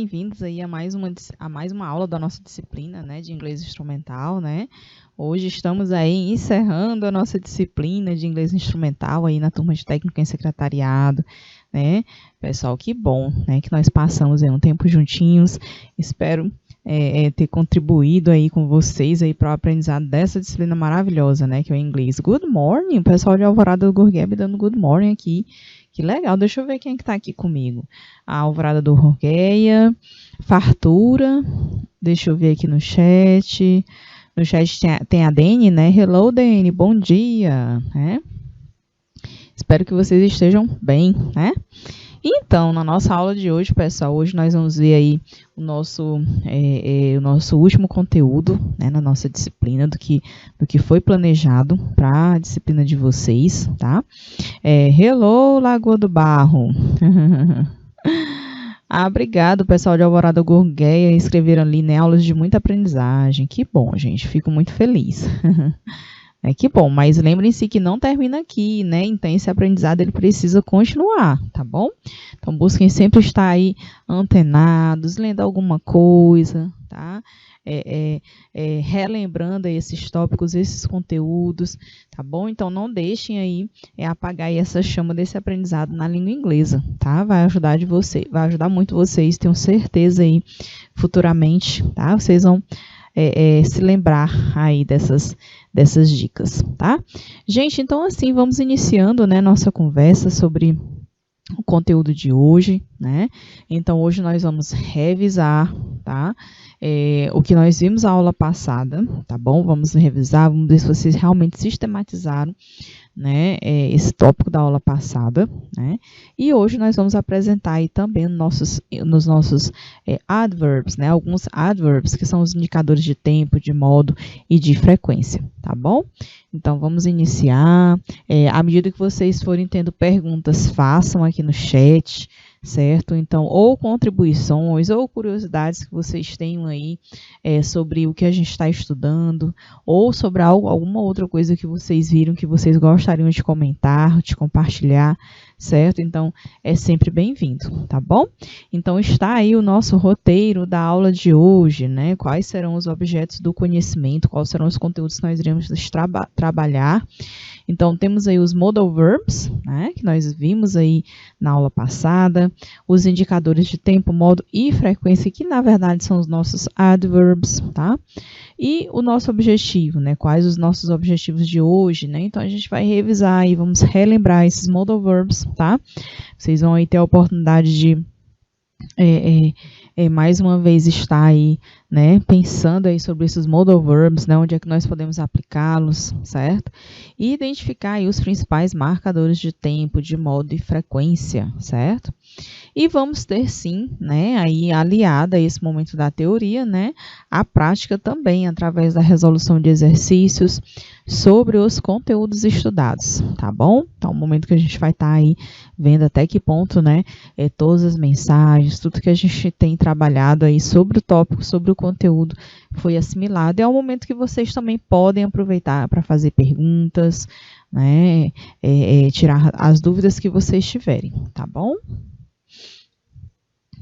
bem-vindos aí a mais uma aula da nossa disciplina, né, de inglês instrumental, né? Hoje estamos aí encerrando a nossa disciplina de inglês instrumental aí na turma de técnica em secretariado, né? Pessoal, que bom, né, que nós passamos aí um tempo juntinhos. Espero ter contribuído aí com vocês aí para o aprendizado dessa disciplina maravilhosa, né, que é o inglês. Good morning, o pessoal de Alvorada do Gurgueb dando good morning aqui. Que legal, deixa eu ver quem é que tá aqui comigo. A Alvorada do Gurgueia, Fartura, deixa eu ver aqui no chat. No chat tem a Dani, né? Hello, Dani, bom dia, né? Espero que vocês estejam bem, né? Então, na nossa aula de hoje, pessoal, hoje nós vamos ver aí o nosso último conteúdo, né, na nossa disciplina, do que foi planejado para a disciplina de vocês, tá? Hello, Lagoa do Barro! Obrigado, pessoal de Alvorada Gurgueia, escreveram ali, né, aulas de muita aprendizagem. Que bom, gente, fico muito feliz. Que bom, mas lembrem-se que não termina aqui, né? Então, esse aprendizado ele precisa continuar, tá bom? Então, busquem sempre estar aí antenados, lendo alguma coisa, tá? Relembrando aí esses tópicos, esses conteúdos, tá bom? Então, não deixem aí apagar aí essa chama desse aprendizado na língua inglesa, tá? Vai ajudar muito vocês, tenho certeza aí, futuramente, tá? Vocês vão se lembrar aí dessas dicas, tá? Gente, então assim, vamos iniciando, né, nossa conversa sobre o conteúdo de hoje, né? Então, hoje nós vamos revisar, tá? O que nós vimos na aula passada, tá bom? Vamos revisar, vamos ver se vocês realmente sistematizaram, né, esse tópico da aula passada, né? E hoje nós vamos apresentar aí também nos nossos adverbs, né? Alguns adverbs que são os indicadores de tempo, de modo e de frequência, tá bom? Então, vamos iniciar. À medida que vocês forem tendo perguntas, façam aqui no chat, certo? Então, ou contribuições, ou curiosidades que vocês tenham aí sobre o que a gente está estudando, ou sobre alguma outra coisa que vocês viram que vocês gostariam de comentar, de compartilhar, certo? Então, é sempre bem-vindo, tá bom? Então, está aí o nosso roteiro da aula de hoje, né? Quais serão os objetos do conhecimento, quais serão os conteúdos que nós iremos trabalhar. Então, temos aí os modal verbs, né, que nós vimos aí na aula passada, os indicadores de tempo, modo e frequência, que na verdade são os nossos adverbs, tá? E o nosso objetivo, né, quais os nossos objetivos de hoje, né? Então, a gente vai revisar e vamos relembrar esses modal verbs, tá? Vocês vão aí ter a oportunidade de mais uma vez estar aí, né, pensando aí sobre esses modal verbs, né, onde é que nós podemos aplicá-los, certo? E identificar aí os principais marcadores de tempo, de modo e frequência, certo? E vamos ter sim, né, aí aliada a esse momento da teoria, né, a prática também através da resolução de exercícios sobre os conteúdos estudados, tá bom? Então, o momento que a gente vai estar aí vendo até que ponto, né, todas as mensagens, tudo que a gente tem trabalhado aí sobre o tópico, sobre o conteúdo foi assimilado. É um momento que vocês também podem aproveitar para fazer perguntas, né, tirar as dúvidas que vocês tiverem, tá bom?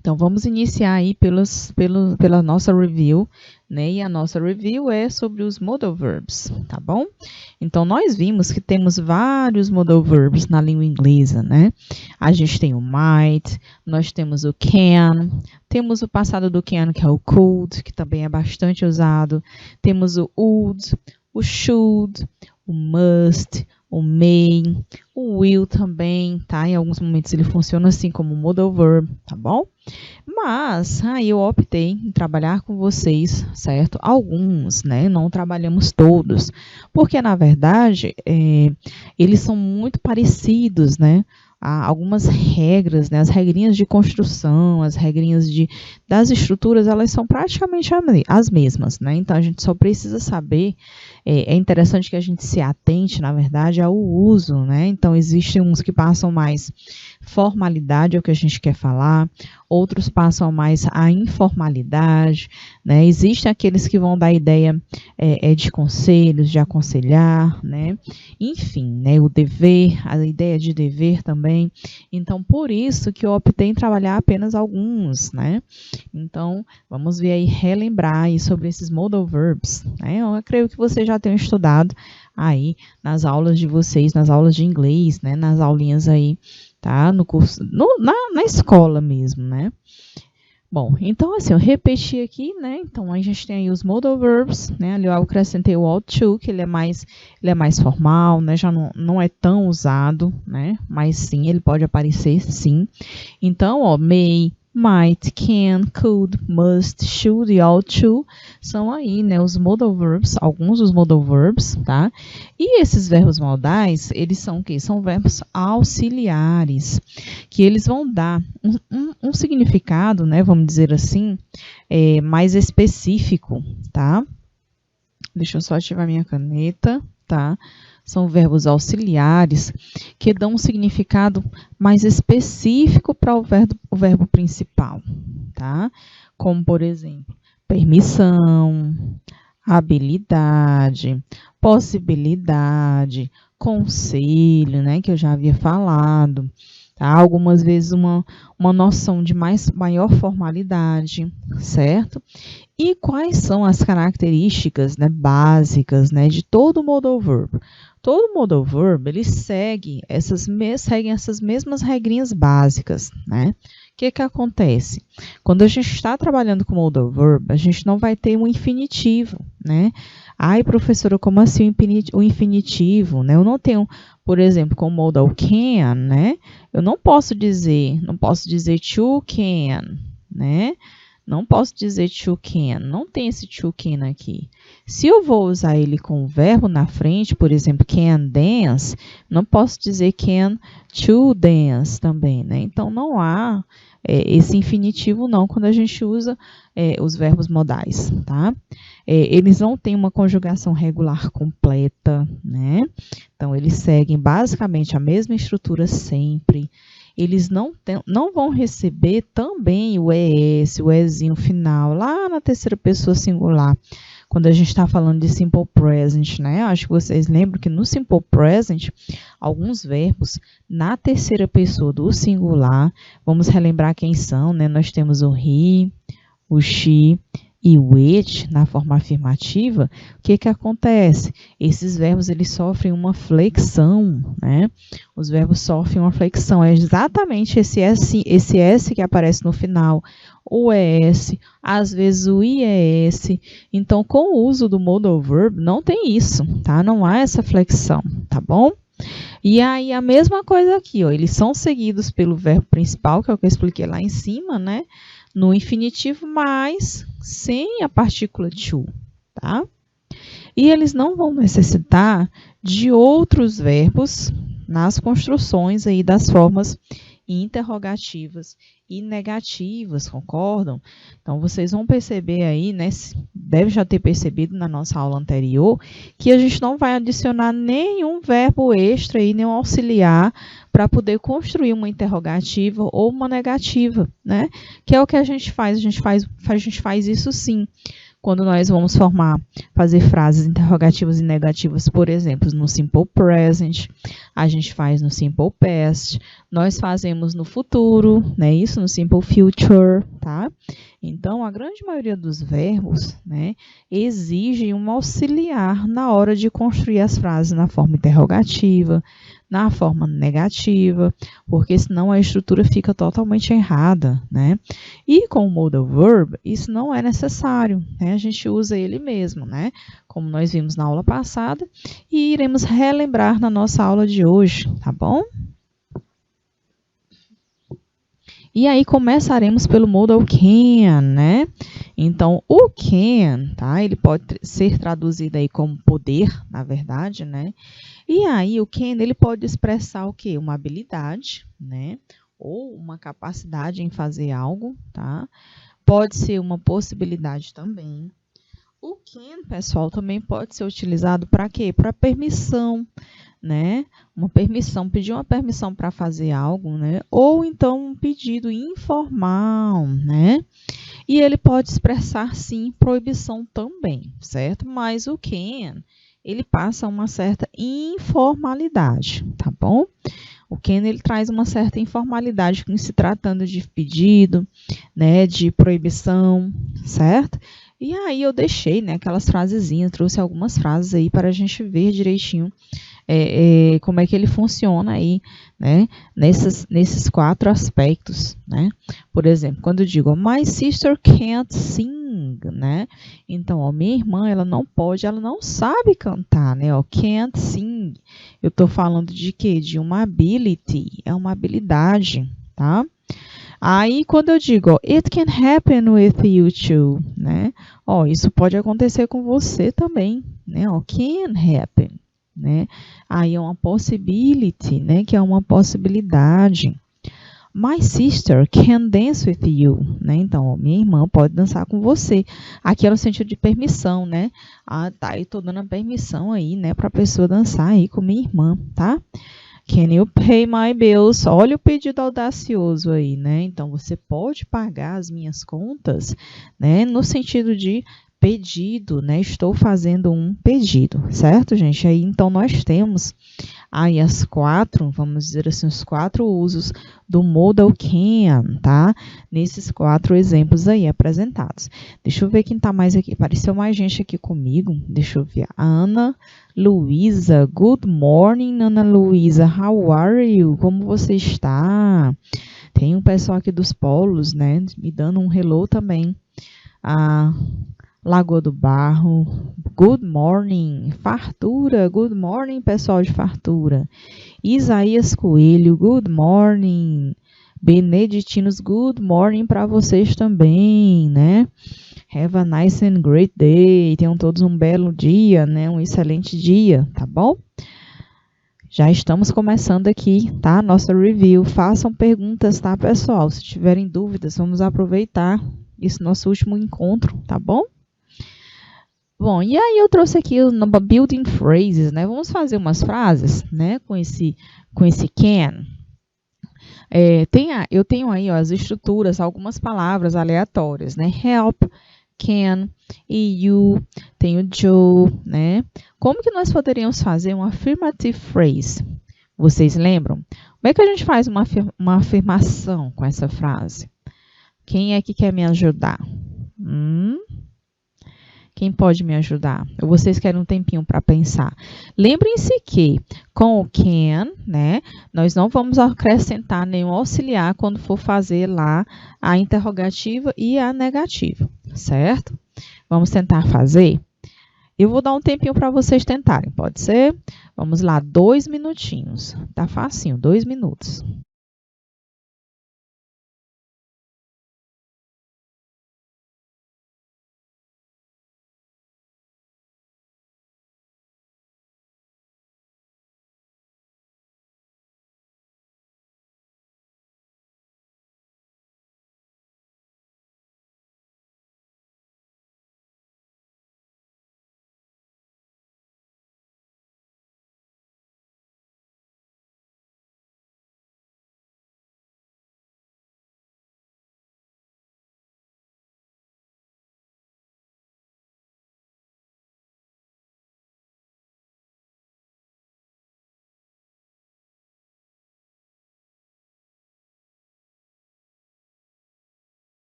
Então, vamos iniciar aí pela nossa review, né? E a nossa review é sobre os modal verbs, tá bom? Então, nós vimos que temos vários modal verbs na língua inglesa, né? A gente tem o might, nós temos o can, temos o passado do can, que é o could, que também é bastante usado, temos o would, o should, o must, o may, o will também, tá? Em alguns momentos ele funciona assim como modal verb, tá bom? Mas aí eu optei em trabalhar com vocês, certo? Alguns, né? Não trabalhamos todos, porque na verdade eles são muito parecidos, né? Há algumas regras, né? As regrinhas de construção, as regrinhas das estruturas, elas são praticamente as mesmas, né? Então, a gente só precisa saber, é interessante que a gente se atente, na verdade, ao uso, né? Então, existem uns que passam mais formalidade, é o que a gente quer falar, outros passam mais a informalidade, né? Existem aqueles que vão dar a ideia de conselhos, de aconselhar, né? Enfim, né? O dever, a ideia de dever também, também. Então, por isso que eu optei em trabalhar apenas alguns, né? Então, vamos ver aí, relembrar aí sobre esses modal verbs, né? Eu creio que vocês já tenham estudado aí nas aulas de vocês, nas aulas de inglês, né? Nas aulinhas aí, tá? No curso, na escola mesmo, né? Bom, então assim, eu repeti aqui, né? Então a gente tem aí os modal verbs, né? Ali eu acrescentei o ought to, que ele é mais formal, né? Já não é tão usado, né? Mas sim, ele pode aparecer sim. Então, ó, may, might, can, could, must, should e ought to são aí, né, os modal verbs, alguns dos modal verbs, tá? E esses verbos modais, eles são o quê? São verbos auxiliares, que eles vão dar um significado, né, vamos dizer assim, mais específico, tá? Deixa eu só ativar minha caneta, tá? São verbos auxiliares que dão um significado mais específico para o verbo principal, tá? Como, por exemplo, permissão, habilidade, possibilidade, conselho, né? Que eu já havia falado. Tá? Algumas vezes uma noção de maior formalidade, certo? E quais são as características, né, básicas, né, de todo modal verb? Todo modal verb, ele segue essas mesmas regrinhas básicas, né? O que acontece? Quando a gente está trabalhando com modal verb, a gente não vai ter um infinitivo, né? Ai, professora, como assim o infinitivo, né? Eu não tenho, por exemplo, com o modal can, né? Eu não posso dizer to can, né? Não posso dizer to can, não tem esse to can aqui. Se eu vou usar ele com o verbo na frente, por exemplo, can dance, não posso dizer can to dance também, né? Então, não há esse infinitivo não quando a gente usa os verbos modais, tá? Eles não têm uma conjugação regular completa, né? Então, eles seguem basicamente a mesma estrutura sempre. Eles não vão receber também o ES, o Ezinho final, lá na terceira pessoa singular, quando a gente está falando de simple present, né? Acho que vocês lembram que no simple present, alguns verbos na terceira pessoa do singular, vamos relembrar quem são, né? Nós temos o he, o she e o it na forma afirmativa. O que acontece? Esses verbos eles sofrem uma flexão, né? Os verbos sofrem uma flexão. É exatamente esse S que aparece no final, o ES, às vezes o IES. Então, com o uso do modal verb, não tem isso, tá? Não há essa flexão, tá bom? E aí, a mesma coisa aqui, ó, eles são seguidos pelo verbo principal, que é o que eu expliquei lá em cima, né? No infinitivo, mas sem a partícula to, tá? E eles não vão necessitar de outros verbos nas construções aí das formas interrogativas e negativas, concordam? Então, vocês vão perceber aí, né, deve já ter percebido na nossa aula anterior, que a gente não vai adicionar nenhum verbo extra e nenhum auxiliar para poder construir uma interrogativa ou uma negativa, né? Que é o que a gente faz. A gente faz isso sim. Quando nós vamos fazer frases interrogativas e negativas, por exemplo, no simple present, a gente faz no simple past, nós fazemos no futuro, né? Isso no simple future, tá? Então, a grande maioria dos verbos, né, exige um auxiliar na hora de construir as frases na forma interrogativa, na forma negativa, porque senão a estrutura fica totalmente errada, né? E com o modal verb, isso não é necessário, né? A gente usa ele mesmo, né? Como nós vimos na aula passada, e iremos relembrar na nossa aula de hoje, tá bom? E aí começaremos pelo modal can, né? Então, o can, tá? Ele pode ser traduzido aí como poder, na verdade, né? E aí o can, ele pode expressar o quê? Uma habilidade, né? Ou uma capacidade em fazer algo, tá? Pode ser uma possibilidade também. O can, pessoal, também pode ser utilizado para quê? Para permissão, né? Pedir uma permissão para fazer algo, né? Ou então um pedido informal, né? E ele pode expressar, sim, proibição também, certo? Mas o can, ele passa uma certa informalidade, tá bom? O can ele traz uma certa informalidade em se tratando de pedido, né, de proibição, certo? E aí eu deixei, né, aquelas frasezinhas, trouxe algumas frases aí para a gente ver direitinho como é que ele funciona aí, né, nesses 4 aspectos, né? Por exemplo, quando eu digo, my sister can't sing, né? Então, ó, minha irmã, ela não pode, ela não sabe cantar, né? Ó, can't sing. Eu estou falando de quê? De uma ability, é uma habilidade, tá? Aí, quando eu digo, ó, it can happen with you too, né? Ó, isso pode acontecer com você também, né? Ó, can happen, né? Aí é uma possibility, né? Que é uma possibilidade. My sister can dance with you, né? Então, ó, minha irmã pode dançar com você. Aqui é no sentido de permissão, né? Ah, tá, eu tô dando a permissão aí, né, para a pessoa dançar aí com minha irmã, tá? Can you pay my bills? Olha o pedido audacioso aí, né? Então, você pode pagar as minhas contas, né? No sentido de pedido, né? Estou fazendo um pedido, certo, gente? Aí, então, nós temos aí as 4, vamos dizer assim, os 4 usos do modal can, tá? Nesses 4 exemplos aí apresentados. Deixa eu ver quem tá mais aqui. Apareceu mais gente aqui comigo. Deixa eu ver. Ana Luísa. Good morning, Ana Luísa. How are you? Como você está? Tem um pessoal aqui dos polos, né? Me dando um hello também. A Lagoa do Barro. Good morning. Fartura. Good morning, pessoal de Fartura. Isaías Coelho. Good morning. Beneditinos, good morning para vocês também, né? Have a nice and great day. Tenham todos um belo dia, né? Um excelente dia, tá bom? Já estamos começando aqui, tá? Nossa review. Façam perguntas, tá, pessoal? Se tiverem dúvidas, vamos aproveitar esse nosso último encontro, tá bom? Bom, e aí eu trouxe aqui o building phrases, né? Vamos fazer umas frases, né? Com esse can. Eu tenho aí ó, as estruturas, algumas palavras aleatórias, né? Help, can e you, tem o Joe, né? Como que nós poderíamos fazer uma affirmative phrase? Vocês lembram? Como é que a gente faz uma afirmação com essa frase? Quem é que quer me ajudar? Quem pode me ajudar? Ou vocês querem um tempinho para pensar? Lembrem-se que com o can, né, nós não vamos acrescentar nenhum auxiliar quando for fazer lá a interrogativa e a negativa, certo? Vamos tentar fazer? Eu vou dar um tempinho para vocês tentarem, pode ser? Vamos lá, 2 minutinhos. Tá facinho, 2 minutos.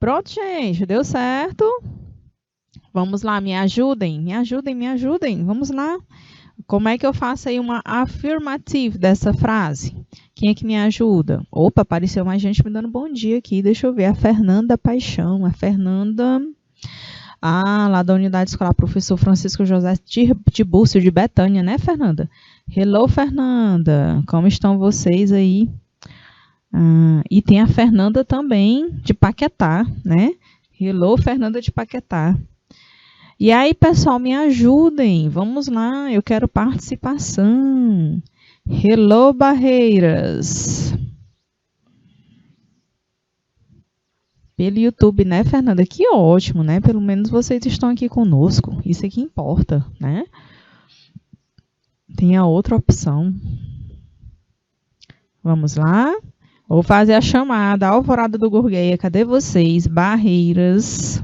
Pronto, gente, deu certo. Vamos lá, me ajudem, me ajudem, me ajudem. Vamos lá. Como é que eu faço aí uma afirmativa dessa frase? Quem é que me ajuda? Opa, apareceu mais gente me dando bom dia aqui. Deixa eu ver. A Fernanda Paixão. A Fernanda... Ah, lá da Unidade Escolar Professor Francisco José Tibúrcio de Betânia, né, Fernanda? Hello, Fernanda. Como estão vocês aí? E tem a Fernanda também de Paquetá, né? Hello, Fernanda de Paquetá. E aí, pessoal, me ajudem. Vamos lá, eu quero participação. Hello, Barreiras. Pelo YouTube, né, Fernanda? Que ótimo, né? Pelo menos vocês estão aqui conosco. Isso é que importa, né? Tem a outra opção. Vamos lá. Vou fazer a chamada. Alvorada do Gurgueia, cadê vocês? Barreiras.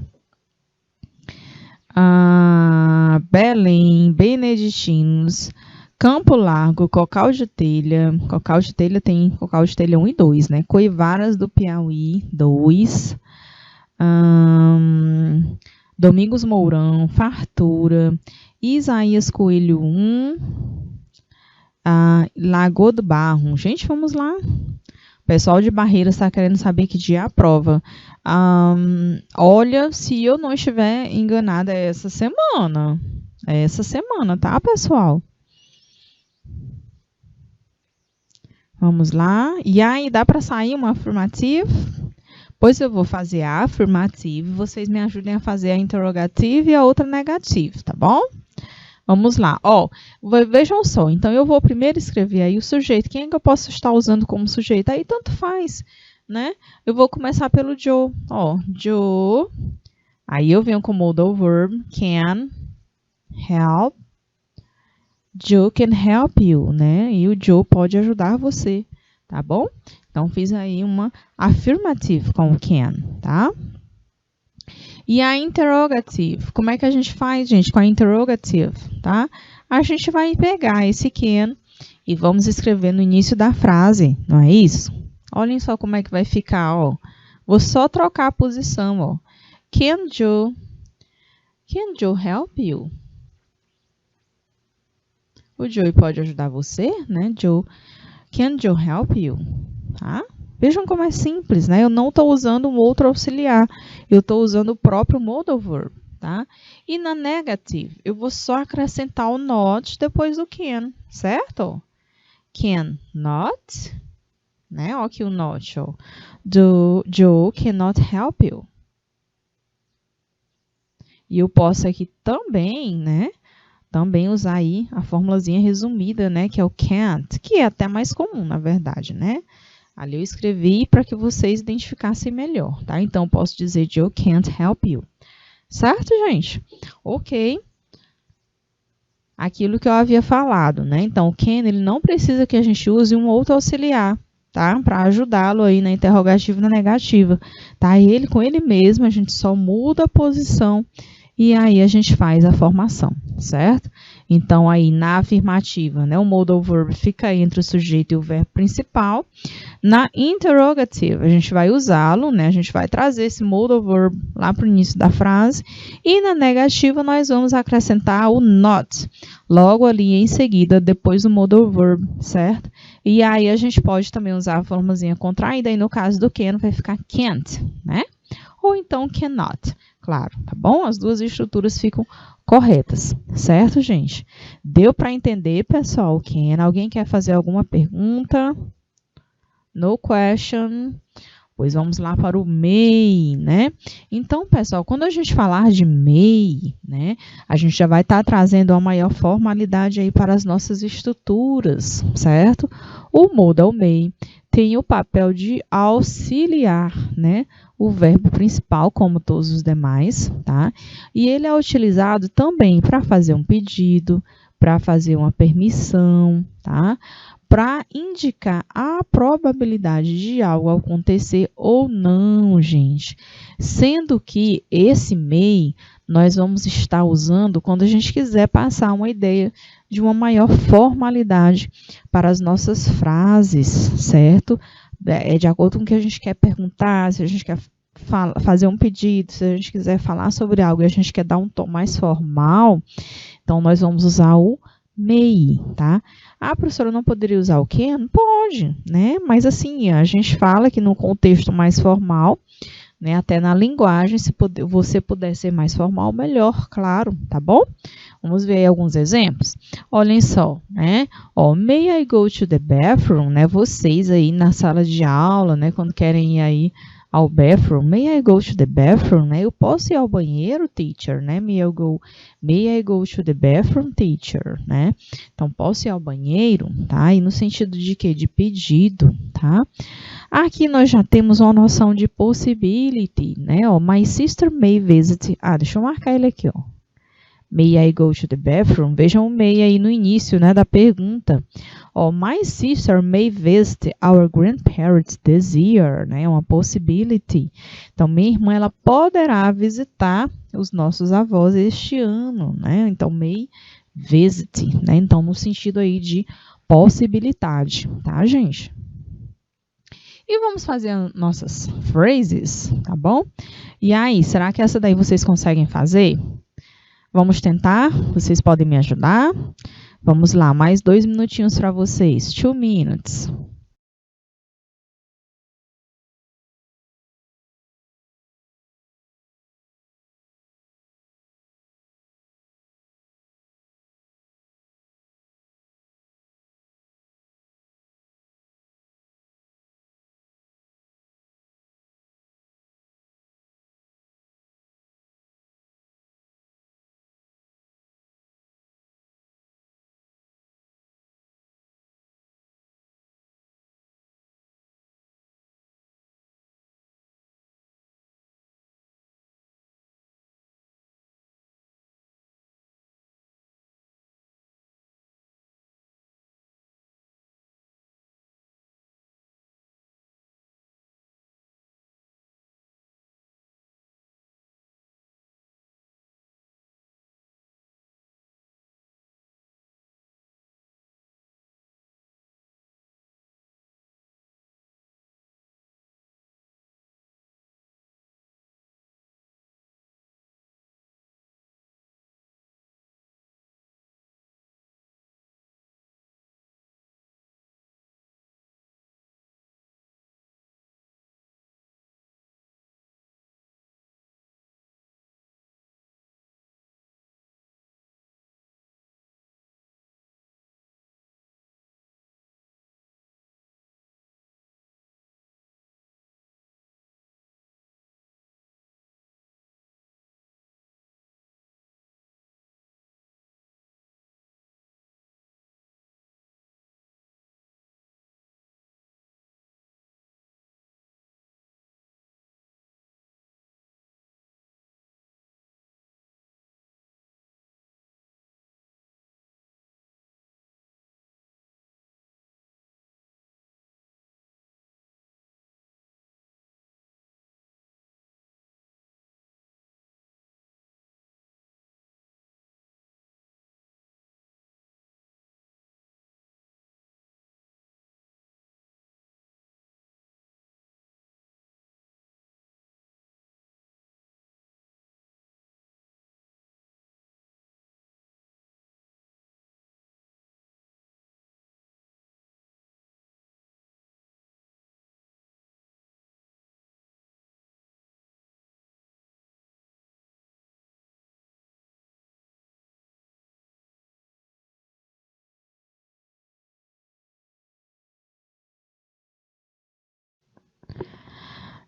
Belém, Beneditinos, Campo Largo, Cocal de Telha. Cocal de Telha tem Cocal de Telha 1 e 2, né? Coivaras do Piauí, 2. Domingos Mourão, Fartura, Isaías Coelho 1. Lagoa do Barro. Gente, vamos lá. O pessoal de Barreiras está querendo saber que dia é a prova. Olha, se eu não estiver enganada, é essa semana. É essa semana, tá, pessoal? Vamos lá. E aí, dá para sair uma afirmativa? Pois eu vou fazer a afirmativa e vocês me ajudem a fazer a interrogativa e a outra negativa, tá bom? Vamos lá. Ó, vejam só. Então, eu vou primeiro escrever aí o sujeito. Quem é que eu posso estar usando como sujeito? Aí, tanto faz, né? Eu vou começar pelo Joe. Ó, Joe. Aí, eu venho com o modal verb can help. Joe can help you, né? E o Joe pode ajudar você, tá bom? Então, fiz aí uma afirmativa com o can, tá? E a interrogative, como é que a gente faz, gente, com a interrogative, tá? A gente vai pegar esse can e vamos escrever no início da frase, não é isso? Olhem só como é que vai ficar, ó. Vou só trocar a posição, ó. Can Joe help you? O Joe pode ajudar você, né? Can Joe help you? Tá? Vejam como é simples, né? Eu não estou usando um outro auxiliar. Eu estou usando o próprio modal verb, tá? E na negative, eu vou só acrescentar o not depois do can, certo? Can not, né? Ó aqui o not, ó. Joe cannot help you. E eu posso aqui também, né? Também usar aí a formulazinha resumida, né? Que é o can't, que é até mais comum, na verdade, né? Ali eu escrevi para que vocês identificassem melhor, tá? Então, eu posso dizer Joe can't help you. Certo, gente? Ok. Aquilo que eu havia falado, né? Então, o can, ele não precisa que a gente use um outro auxiliar, tá? Para ajudá-lo aí na interrogativa e na negativa, tá? Ele, com ele mesmo, a gente só muda a posição e aí a gente faz a formação, certo? Então, aí na afirmativa, né, o modal verb fica entre o sujeito e o verbo principal. Na interrogative, a gente vai usá-lo, né? A gente vai trazer esse modal verb lá para o início da frase. E na negativa, nós vamos acrescentar o not, logo ali em seguida, depois do modal verb, certo? E aí a gente pode também usar a formazinha contraída, e no caso do can, vai ficar can't, né? Ou então cannot, claro, tá bom? As duas estruturas ficam corretas, certo, gente? Deu para entender, pessoal? Alguém quer fazer alguma pergunta? No question. Pois vamos lá para o may, né? Então, pessoal, quando a gente falar de may, né, a gente já vai estar trazendo uma maior formalidade aí para as nossas estruturas, certo? O modal may tem o papel de auxiliar, né, o verbo principal, como todos os demais, tá? E ele é utilizado também para fazer um pedido, para fazer uma permissão, tá? Para indicar a probabilidade de algo acontecer ou não, gente. Sendo que esse may nós vamos estar usando quando a gente quiser passar uma ideia de uma maior formalidade para as nossas frases, certo? É de acordo com o que a gente quer perguntar, se a gente quer fazer um pedido, se a gente quiser falar sobre algo e a gente quer dar um tom mais formal, então nós vamos usar o may, tá? Ah, professora, não poderia usar o can? Pode, né? Mas assim, a gente fala que no contexto mais formal, né, até na linguagem, se você puder ser mais formal, melhor, claro, tá bom? Vamos ver aí alguns exemplos. Olhem só, né? Ó, may I go to the bathroom, né? Vocês aí na sala de aula, né, quando querem ir aí ao bathroom, may I go to the bathroom, né? Eu posso ir ao banheiro, teacher, né? May I go to the bathroom, teacher, né? Então, posso ir ao banheiro, tá? E no sentido de quê? De pedido, tá? Aqui nós já temos uma noção de possibility, né? Ó, my sister may visit. Ah, deixa eu marcar ele aqui, ó. May I go to the bathroom? Vejam o may aí no início, né, da pergunta. Ó, my sister may visit our grandparents this year, né? É uma possibility. Então, minha irmã, ela poderá visitar os nossos avós este ano, né? Então, may visit, né? Então, no sentido aí de possibilidade, tá, gente? E vamos fazer nossas phrases, tá bom? E aí, será que essa daí vocês conseguem fazer? Vamos tentar? Vocês podem me ajudar? Vamos lá, mais 2 minutinhos para vocês. 2 minutes.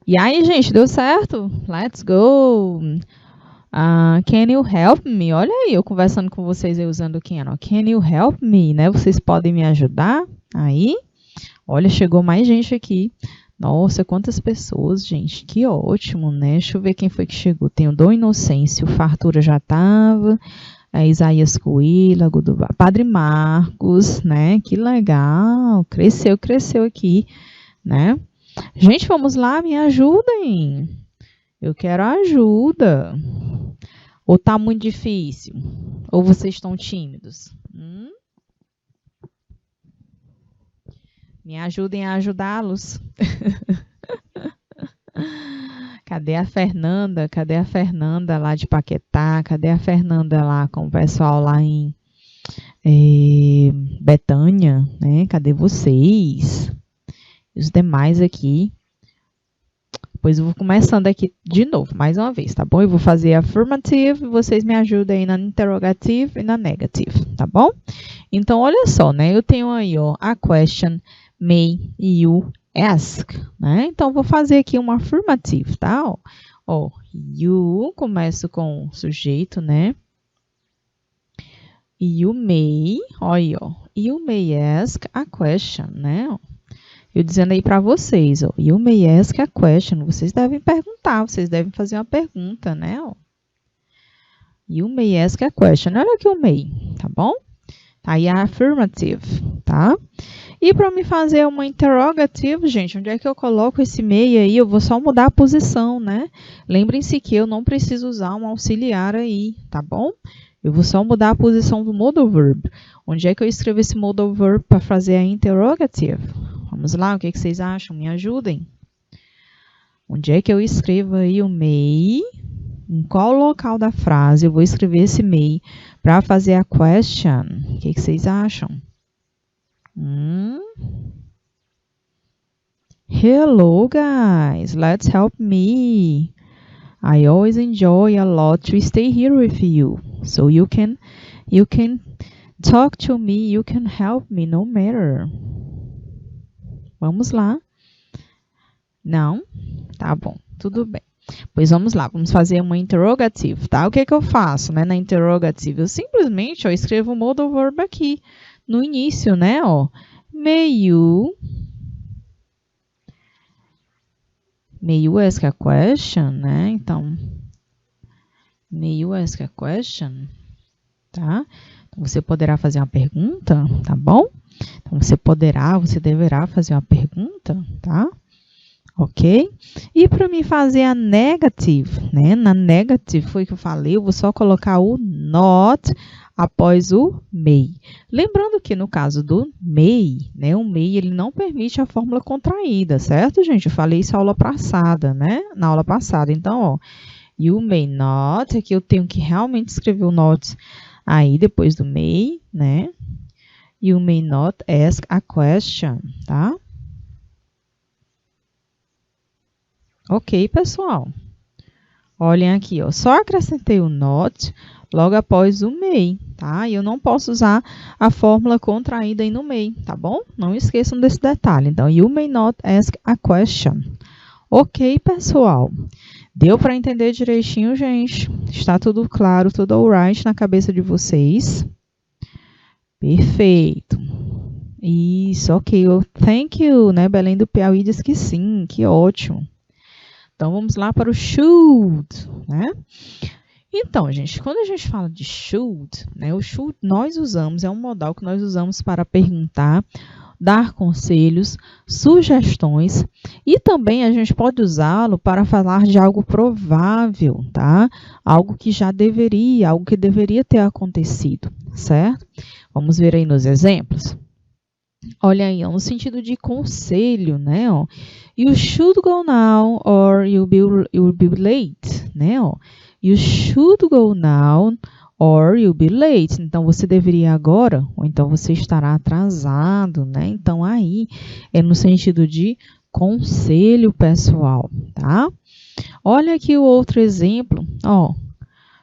E aí, gente, deu certo? Let's go! Can you help me? Olha aí, eu conversando com vocês aí usando o can. Can you help me? Né? Vocês podem me ajudar? Aí, olha, chegou mais gente aqui. Nossa, quantas pessoas, gente. Que ótimo, né? Deixa eu ver quem foi que chegou. Tem o Dom Inocêncio, Fartura já estava. Isaías Coelho, Padre Marcos, né? Que legal. Cresceu aqui, né? Gente, vamos lá, me ajudem. Eu quero ajuda. Ou tá muito difícil? Ou vocês estão tímidos? Me ajudem a ajudá-los. Cadê a Fernanda? Cadê a Fernanda lá de Paquetá? Cadê a Fernanda lá com o pessoal lá em Betânia, né? Cadê vocês? E os demais aqui. Depois eu vou começando aqui de novo, mais uma vez, tá bom? Eu vou fazer affirmative e vocês me ajudam aí na interrogative e na negative, tá bom? Então, olha só, né? Eu tenho aí, ó, a question may you ask, né? Então, vou fazer aqui uma affirmative, tá? Ó, you, começo com o sujeito, né? You may, ó aí, ó. You may ask a question, né? Eu dizendo aí para vocês, ó. You may ask a question. Vocês devem perguntar, vocês devem fazer uma pergunta, né? Ó. You may ask a question. Olha aqui o may, tá bom? Tá aí a affirmative, tá? E para me fazer uma interrogative, gente, onde é que eu coloco esse may aí? Eu vou só mudar a posição, né? Lembrem-se que eu não preciso usar um auxiliar aí, tá bom? Eu vou só mudar a posição do modal verb. Onde é que eu escrevo esse modal verb para fazer a interrogative? Vamos lá, o que vocês acham? Me ajudem. Onde é que eu escrevo aí o may? Em qual local da frase eu vou escrever esse may para fazer a question? O que vocês acham? Hello, guys. Let's help me. I always enjoy a lot to stay here with you. So you can talk to me, you can help me no matter. Vamos lá. Não? Tá bom, tudo bem. Pois vamos lá, vamos fazer uma interrogative, tá? O que que eu faço, né, na interrogative? Eu simplesmente, ó, escrevo o modal verb aqui, no início, né, ó. May you ask a question, né? Então, may you ask a question, tá? Então, você poderá fazer uma pergunta, tá bom? Então, você deverá fazer uma pergunta, tá? Ok? E para me fazer a negative, né? Na negative, foi o que eu falei, eu vou só colocar o not após o may. Lembrando que no caso do may, né? O may, ele não permite a fórmula contraída, certo, gente? Eu falei isso na aula passada, né? Na aula passada. Então, ó, you may not, aqui eu tenho que realmente escrever o not aí depois do may, né? You may not ask a question, tá? Ok, pessoal. Olhem aqui, ó. Só acrescentei o not logo após o may, tá? E eu não posso usar a fórmula contraída aí no may, tá bom? Não esqueçam desse detalhe. Então, you may not ask a question. Ok, pessoal. Deu para entender direitinho, gente? Está tudo claro, tudo alright na cabeça de vocês? Perfeito. Isso, ok. Thank you, né? Belém do Piauí diz que sim, que ótimo. Então, vamos lá para o should, né? Então, gente, quando a gente fala de should, né? O should nós usamos, é um modal que nós usamos para perguntar, dar conselhos, sugestões e também a gente pode usá-lo para falar de algo provável, tá? Algo que já deveria, algo que deveria ter acontecido, certo? Vamos ver aí nos exemplos. Olha aí, ó, no sentido de conselho, né? Ó, you should go now or you'll be late, né? Ó, you should go now or you'll be late. Então, você deveria ir agora ou então você estará atrasado, né? Então, aí é no sentido de conselho pessoal, tá? Olha aqui o outro exemplo, ó.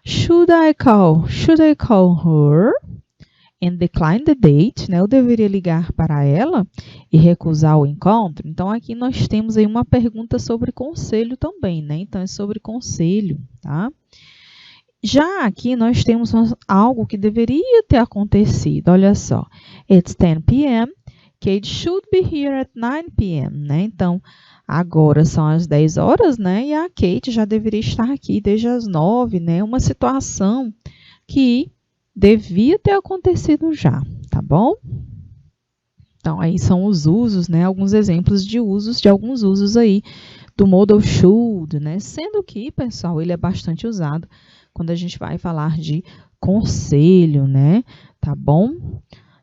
Should I call her and decline the date, né? Eu deveria ligar para ela e recusar o encontro. Então, aqui nós temos aí uma pergunta sobre conselho também, né? Então, é sobre conselho, tá? Já aqui nós temos algo que deveria ter acontecido. Olha só. It's 10 p.m. Kate should be here at 9 p.m., né? Então, agora são as 10 horas, né? E a Kate já deveria estar aqui desde as 9, né? Uma situação que devia ter acontecido já, tá bom? Então, aí são os usos, né? Alguns exemplos de usos, de alguns usos aí do modal should, né? Sendo que, pessoal, ele é bastante usado quando a gente vai falar de conselho, né? Tá bom?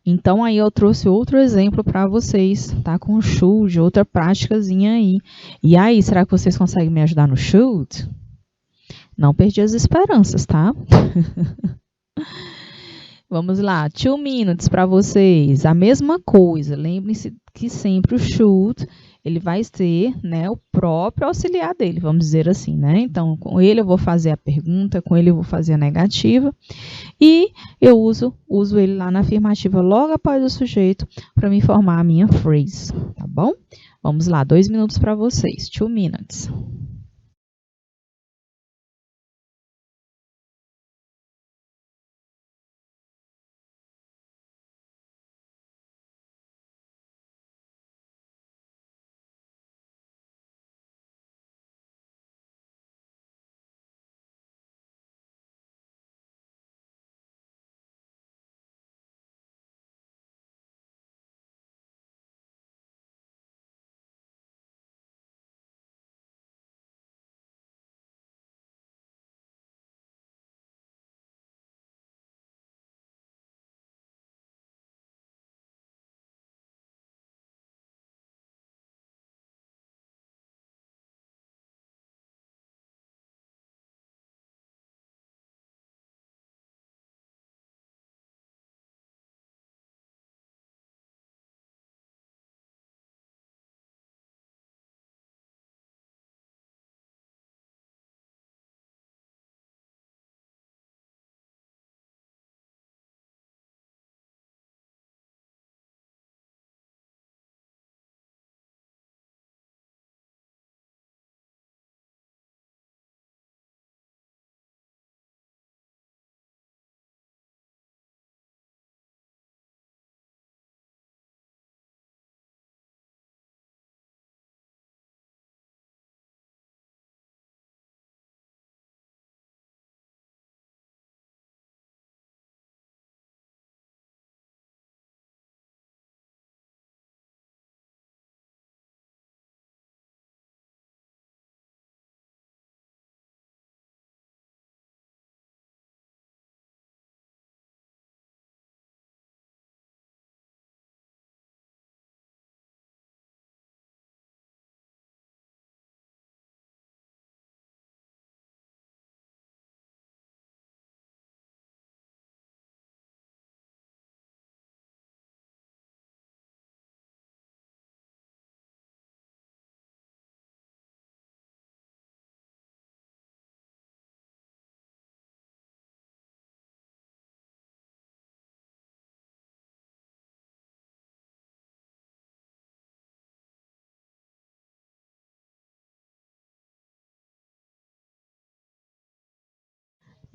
Então, aí eu trouxe outro exemplo para vocês, tá? Com should, outra práticazinha aí. E aí, será que vocês conseguem me ajudar no should? Não perdi as esperanças, tá? Vamos lá, 2 minutes para vocês. A mesma coisa, lembrem-se que sempre o should, ele vai ser, né, o próprio auxiliar dele, vamos dizer assim, né? Então, com ele eu vou fazer a pergunta, com ele eu vou fazer a negativa. E eu uso ele lá na afirmativa logo após o sujeito para me formar a minha phrase, tá bom? Vamos lá, 2 minutos para vocês, 2 minutes.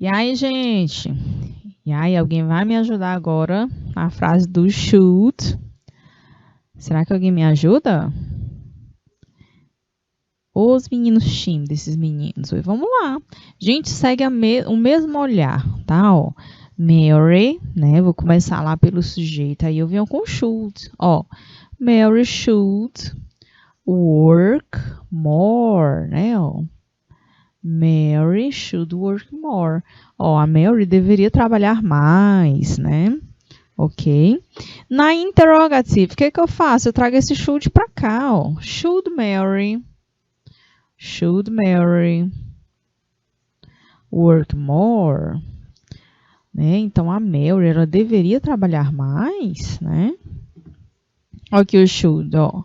E aí, gente? E aí, alguém vai me ajudar agora na frase do should? Será que alguém me ajuda? Os meninos tímidos, esses meninos. Vamos lá. Gente, segue o mesmo olhar, tá? Ó, Mary, né? Vou começar lá pelo sujeito. Aí eu venho com should. Ó, Mary should work more, né? Ó. Mary should work more. Ó, a Mary deveria trabalhar mais, né? Ok? Na interrogative, o que eu faço? Eu trago esse should para cá, ó. Should Mary work more? Né? Então, a Mary, ela deveria trabalhar mais, né? Olha aqui o should, ó.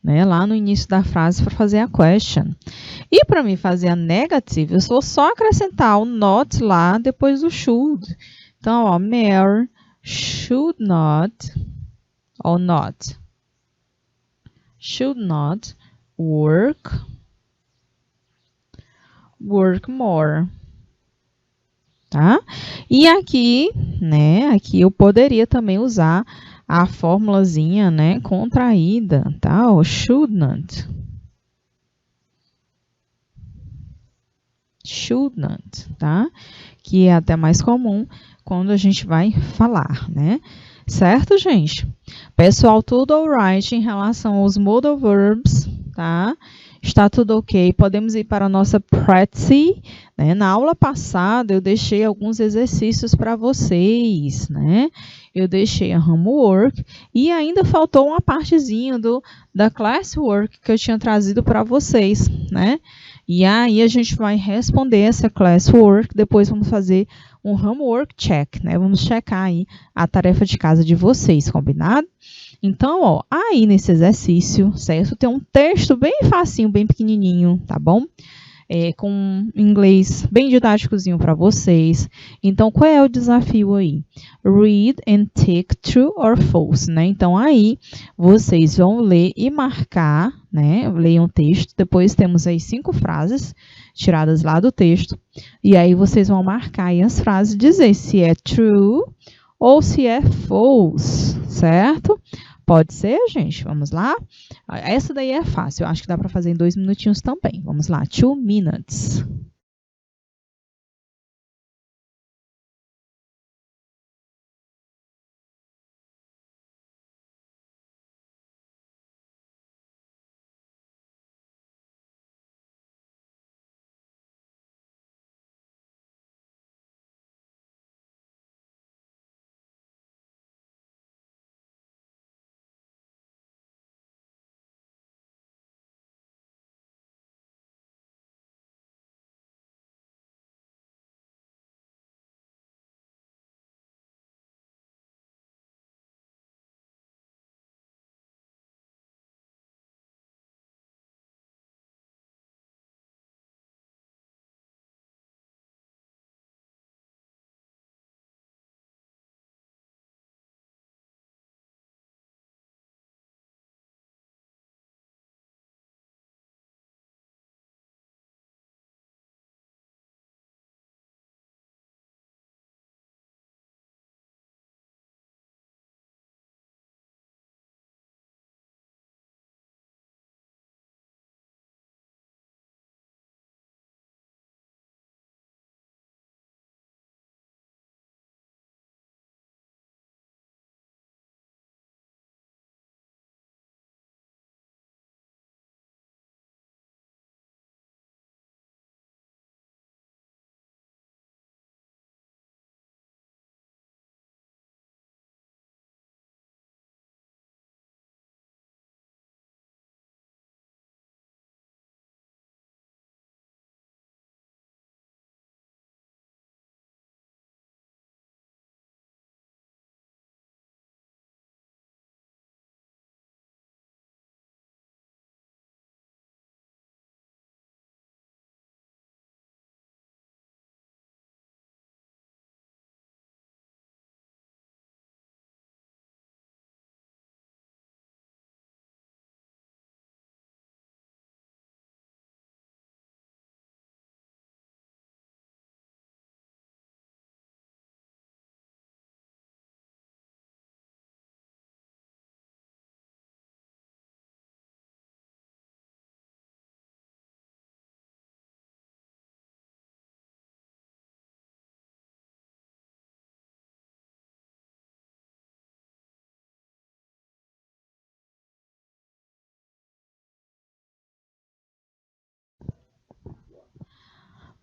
Né? Lá no início da frase para fazer a question. E para mim fazer a negative, eu vou só acrescentar o not lá depois do should. Então, ó, Mary should not, ou not, should not work more. Tá? E aqui, né, aqui eu poderia também usar a formulazinha, né, contraída, tá? O should not, tá? Que é até mais comum quando a gente vai falar, né? Certo, gente? Pessoal, tudo alright em relação aos modal verbs, tá? Está tudo ok? Podemos ir para a nossa practice, né? Na aula passada, eu deixei alguns exercícios para vocês, né? Eu deixei a homework e ainda faltou uma partezinha da classwork que eu tinha trazido para vocês, né? E aí a gente vai responder essa classwork, depois vamos fazer um homework check, né? Vamos checar aí a tarefa de casa de vocês, combinado? Então, ó, aí nesse exercício, certo? Tem um texto bem facinho, bem pequenininho, tá bom? Com inglês bem didáticozinho para vocês. Então, qual é o desafio aí? Read and tick true or false, né? Então, aí vocês vão ler e marcar, né? Leiam o texto. Depois temos aí 5 frases tiradas lá do texto. E aí vocês vão marcar aí as frases e dizer se é true ou se é false, certo? Pode ser, gente? Vamos lá? Essa daí é fácil. Eu acho que dá para fazer em 2 minutinhos também. Vamos lá. 2 minutes.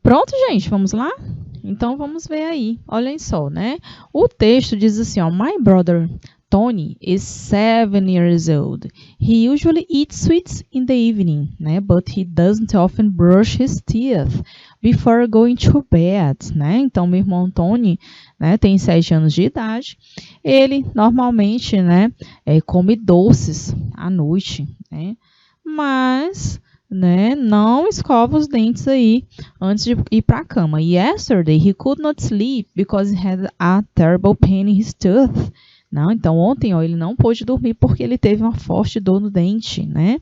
Pronto, gente, vamos lá? Então, vamos ver aí. Olhem só, né? O texto diz assim, ó, My brother Tony is 7 years old. He usually eats sweets in the evening, né? But he doesn't often brush his teeth before going to bed, né? Então, meu irmão Tony, né, tem 7 anos de idade. Ele, normalmente, né, come doces à noite, né? Mas, né, não escova os dentes aí antes de ir para a cama. Yesterday, he could not sleep because he had a terrible pain in his tooth. Não, então, ontem, ó, ele não pôde dormir porque ele teve uma forte dor no dente, né?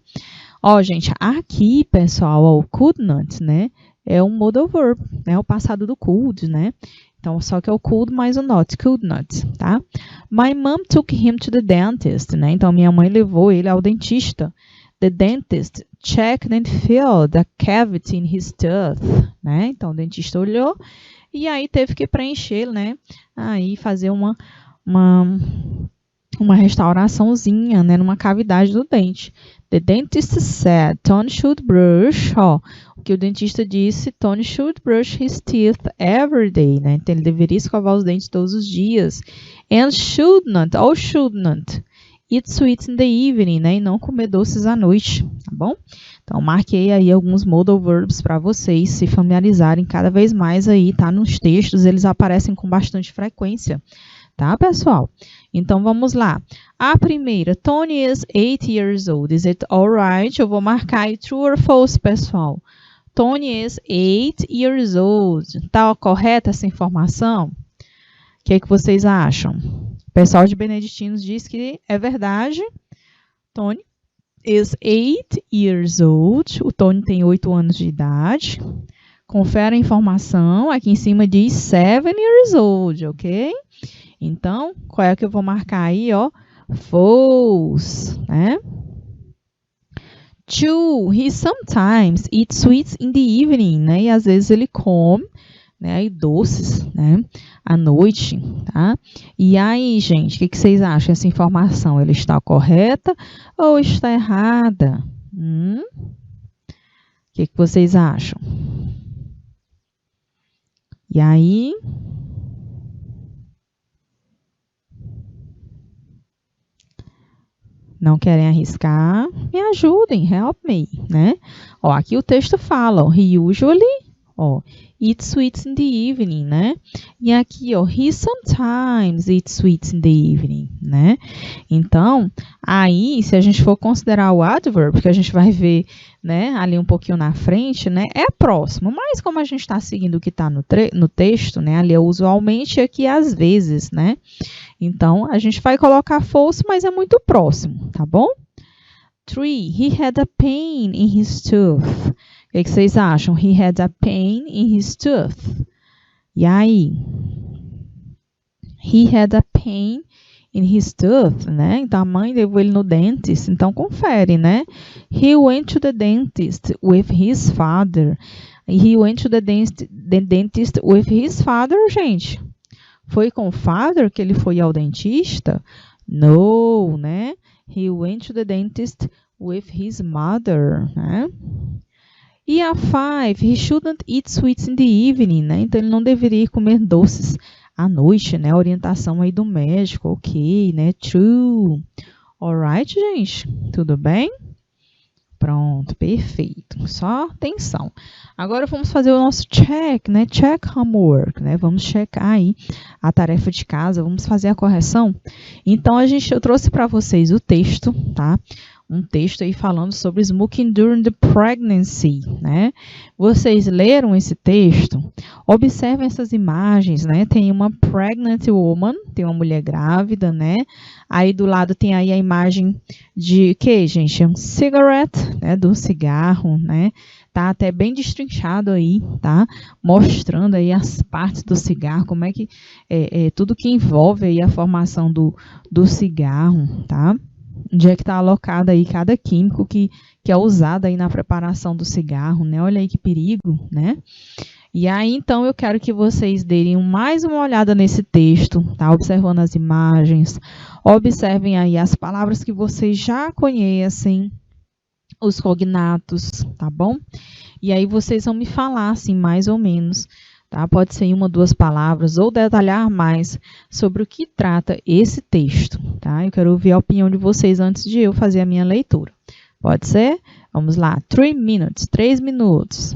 Ó, gente, aqui, pessoal, ó, o could not, né, é um modal verb, né, o passado do could, né? Então, só que é o could mais o not, could not, tá? My mom took him to the dentist, né? Então, minha mãe levou ele ao dentista. The dentist checked and filled a cavity in his tooth, né? Então, o dentista olhou e aí teve que preencher, né? Aí fazer uma restauraçãozinha, né? Numa cavidade do dente. The dentist said Tony should brush, ó, o que o dentista disse, Tony should brush his teeth every day, né? Então ele deveria escovar os dentes todos os dias. And should not, ou should not, eat sweets in the evening, né? E não comer doces à noite, tá bom? Então, marquei aí alguns modal verbs para vocês se familiarizarem cada vez mais aí, tá? Nos textos, eles aparecem com bastante frequência, tá, pessoal? Então, vamos lá. A primeira, Tony is 8 years old. Is it alright? Eu vou marcar aí true or false, pessoal. Tony is 8 years old. Tá correta essa informação? O que vocês acham? O pessoal de Beneditinos diz que é verdade. Tony is 8 years old. O Tony tem 8 anos de idade. Confere a informação. Aqui em cima diz 7 years old, ok? Então, qual é que eu vou marcar aí, ó? False, né? 2. He sometimes eats sweets in the evening, né? E às vezes ele come, né? E doces, né? À noite, tá? E aí, gente, o que vocês acham? Essa informação, ela está correta ou está errada? O que vocês acham? E aí? Não querem arriscar? Me ajudem, help me, né? Ó, aqui o texto fala, ó, he usually, ó, eats sweets in the evening, né? E aqui, ó, he sometimes eats sweets in the evening, né? Então, aí, se a gente for considerar o adverb, que a gente vai ver, né, ali um pouquinho na frente, né, é próximo, mas como a gente está seguindo o que está no texto, né, ali é usualmente e aqui às vezes, né? Então, a gente vai colocar false, mas é muito próximo, tá bom? 3. He had a pain in his tooth. O que vocês acham? He had a pain in his tooth. E aí? He had a pain in his tooth, né? Então, a mãe levou ele no dentist. Então, confere, né? He went to the dentist with his father. He went to the dentist with his father, gente. Foi com o father que ele foi ao dentista? No, né? He went to the dentist with his mother, né? E a 5, he shouldn't eat sweets in the evening, né? Então, ele não deveria comer doces à noite, né? Orientação aí do médico, ok, né? True. Alright, gente? Tudo bem? Pronto, perfeito. Só atenção. Agora vamos fazer o nosso check, né? Check homework, né? Vamos checar aí a tarefa de casa, vamos fazer a correção. Então, eu trouxe para vocês o texto, tá? Um texto aí falando sobre smoking during the pregnancy, né? Vocês leram esse texto? Observem essas imagens, né? Tem uma pregnant woman, tem uma mulher grávida, né? Aí do lado tem aí a imagem de que, gente? É um cigarette, né? Do cigarro, né? Tá até bem destrinchado aí, tá? Mostrando aí as partes do cigarro, como é que tudo que envolve aí a formação do cigarro, tá? Onde é que está alocado aí cada químico que é usado aí na preparação do cigarro, né? Olha aí que perigo, né? E aí, então, eu quero que vocês deem mais uma olhada nesse texto, tá? Observando as imagens, observem aí as palavras que vocês já conhecem, os cognatos, tá bom? E aí vocês vão me falar, assim, mais ou menos, tá? Pode ser em 1 ou 2 palavras, ou detalhar mais sobre o que trata esse texto, tá? Eu quero ouvir a opinião de vocês antes de eu fazer a minha leitura. Pode ser? Vamos lá, 3 minutes, 3 minutos.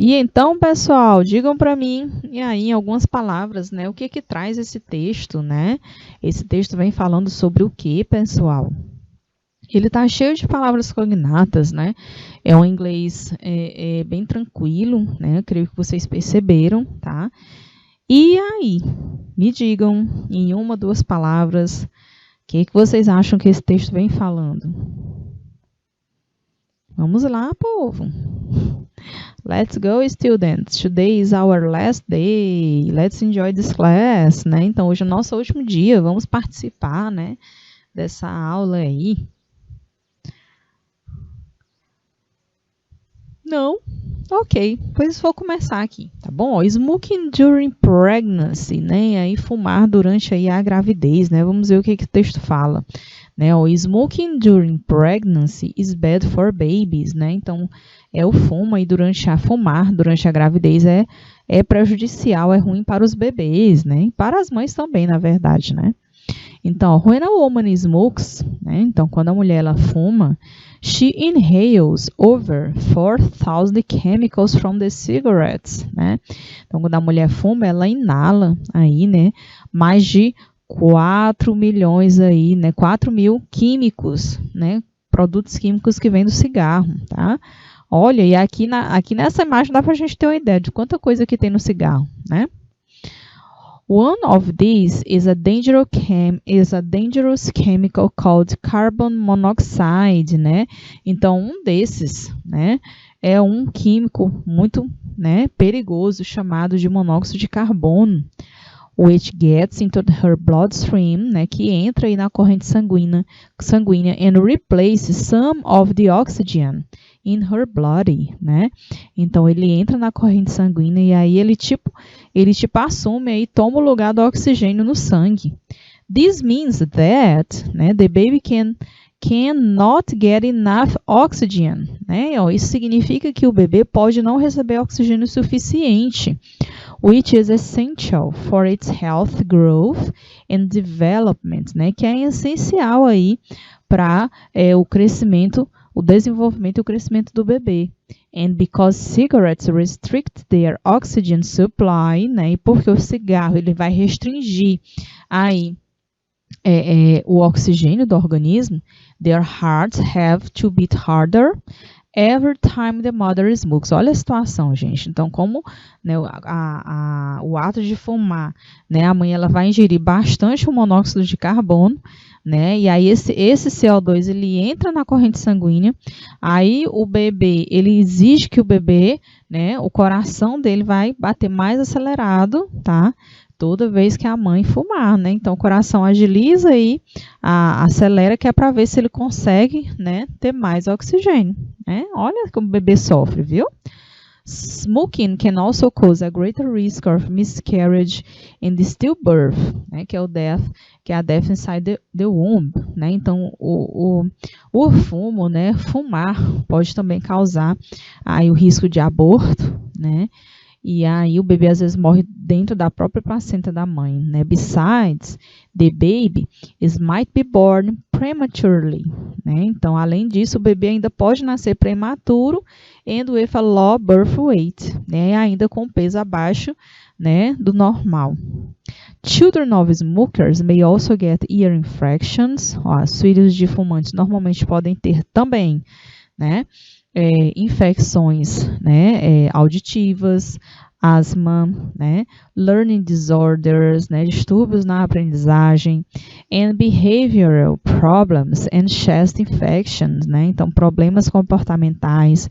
E então, pessoal, digam para mim, e aí, em algumas palavras, né, o que que traz esse texto, né? Esse texto vem falando sobre o que, pessoal? Ele está cheio de palavras cognatas, né? É um inglês bem tranquilo, né? Eu creio que vocês perceberam, tá? E aí, me digam em uma, duas palavras, o que vocês acham que esse texto vem falando? Vamos lá, povo! Let's go, students! Today is our last day. Let's enjoy this class, né? Então, hoje é o nosso último dia. Vamos participar, né? Dessa aula aí. Não? Ok, pois vou começar aqui, tá bom? Smoking during pregnancy, né? E aí fumar durante aí a gravidez, né? Vamos ver o que o texto fala. Né? O smoking during pregnancy is bad for babies, né? Então, o fumo aí fumar durante a gravidez é prejudicial, é ruim para os bebês, né? E para as mães também, na verdade, né? Então, when a woman smokes, né? Então, quando a mulher ela fuma, she inhales over 4,000 chemicals from the cigarettes, né? Então, quando a mulher fuma, ela inala aí, né? Mais de 4 milhões aí, né? 4 mil químicos, né? Produtos químicos que vêm do cigarro, tá? Olha, e aqui nessa imagem dá pra gente ter uma ideia de quanta coisa que tem no cigarro, né? One of these is a dangerous chemical called carbon monoxide, né? Então, um desses, né, é um químico muito, né, perigoso chamado de monóxido de carbono, which gets into her bloodstream, né, que entra aí na corrente sanguínea and replaces some of the oxygen in her body, né? Então ele entra na corrente sanguínea e aí ele tipo assume aí, toma o lugar do oxigênio no sangue. This means that, né, the baby cannot get enough oxygen, né? Isso significa que o bebê pode não receber oxigênio suficiente, which is essential for its health, growth and development, né? Que é essencial aí para o crescimento, o desenvolvimento e o crescimento do bebê. And because cigarettes restrict their oxygen supply, né? E porque o cigarro ele vai restringir aí o oxigênio do organismo, their hearts have to beat harder every time the mother smokes. Olha a situação, gente. Então, como, né, o ato de fumar, né, a mãe ela vai ingerir bastante o monóxido de carbono, né, e aí esse CO2 ele entra na corrente sanguínea, aí o bebê, ele exige que o bebê, né, o coração dele vai bater mais acelerado, tá? Toda vez que a mãe fumar, né? Então, o coração agiliza e acelera, que é para ver se ele consegue, né, ter mais oxigênio, né? Olha como o bebê sofre, viu? Smoking can also cause a greater risk of miscarriage and stillbirth, né? Que é a death inside the womb, né? Então, o fumo, né? Fumar pode também causar aí o risco de aborto, né? E aí o bebê às vezes morre dentro da própria placenta da mãe, né? Besides, the baby might be born prematurely, né? Então, além disso, o bebê ainda pode nascer prematuro and with a low birth weight, né? Ainda com peso abaixo, né, do normal. Children of smokers may also get ear infections. Os filhos de fumantes normalmente podem ter também, né, infecções, né, auditivas, asma, né, learning disorders, né, distúrbios na aprendizagem, and behavioral problems and chest infections, né, então problemas comportamentais,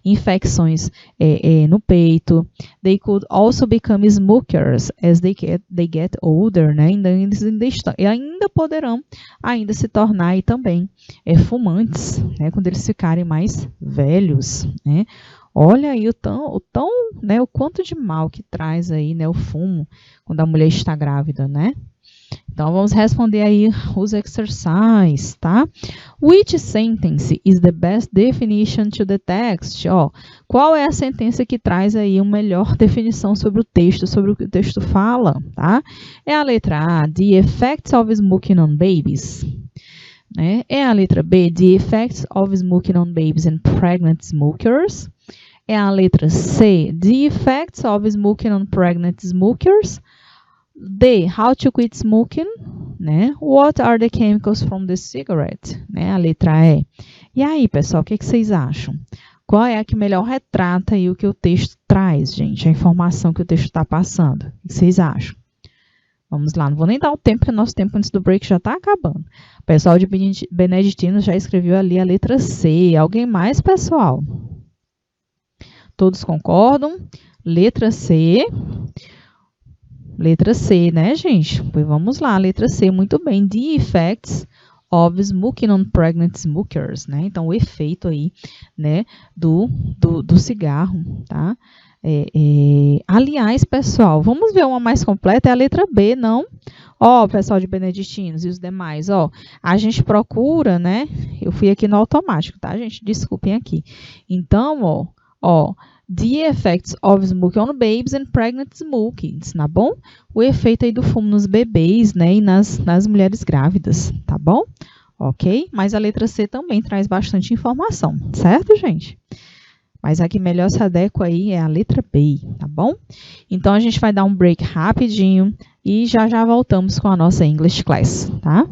infecções no peito. They could also become smokers as they get older, né, ainda poderão se tornar aí também fumantes, né, quando eles ficarem mais velhos, né. Olha aí o quanto de mal que traz aí, né, o fumo quando a mulher está grávida, né? Então, vamos responder aí os exercises, tá? Which sentence is the best definition to the text? Qual é a sentença que traz aí uma melhor definição sobre o texto, sobre o que o texto fala, tá? É a letra A, the effects of smoking on babies. É a letra B, the effects of smoking on babies and pregnant smokers. é a letra C. The effects of smoking on pregnant smokers. D. How to quit smoking, né? What are the chemicals from the cigarette, né? A letra E. E aí, pessoal, o que vocês acham? Qual é a que melhor retrata aí o que o texto traz, gente? A informação que o texto está passando. O que vocês acham? Vamos lá, não vou nem dar o tempo, porque o nosso tempo antes do break já está acabando. O pessoal de Beneditino já escreveu ali a letra C. Alguém mais, pessoal? Todos concordam? Letra C. Letra C, né, gente? Pois vamos lá, letra C, muito bem. The effects of smoking on pregnant smokers, né? Então, o efeito aí, né, do cigarro, tá? Aliás, pessoal, vamos ver uma mais completa, é a letra B, não? Ó, pessoal de Beneditinos e os demais, ó, a gente procura, né? Eu fui aqui no automático, tá, gente? Desculpem aqui. Então, ó, the effects of smoking on babies and pregnant smoking, tá bom? O efeito aí do fumo nos bebês, né, e nas mulheres grávidas, tá bom? Ok? Mas a letra C também traz bastante informação, certo, gente? Mas a que melhor se adequa aí é a letra B, tá bom? Então, a gente vai dar um break rapidinho e já voltamos com a nossa English Class, tá?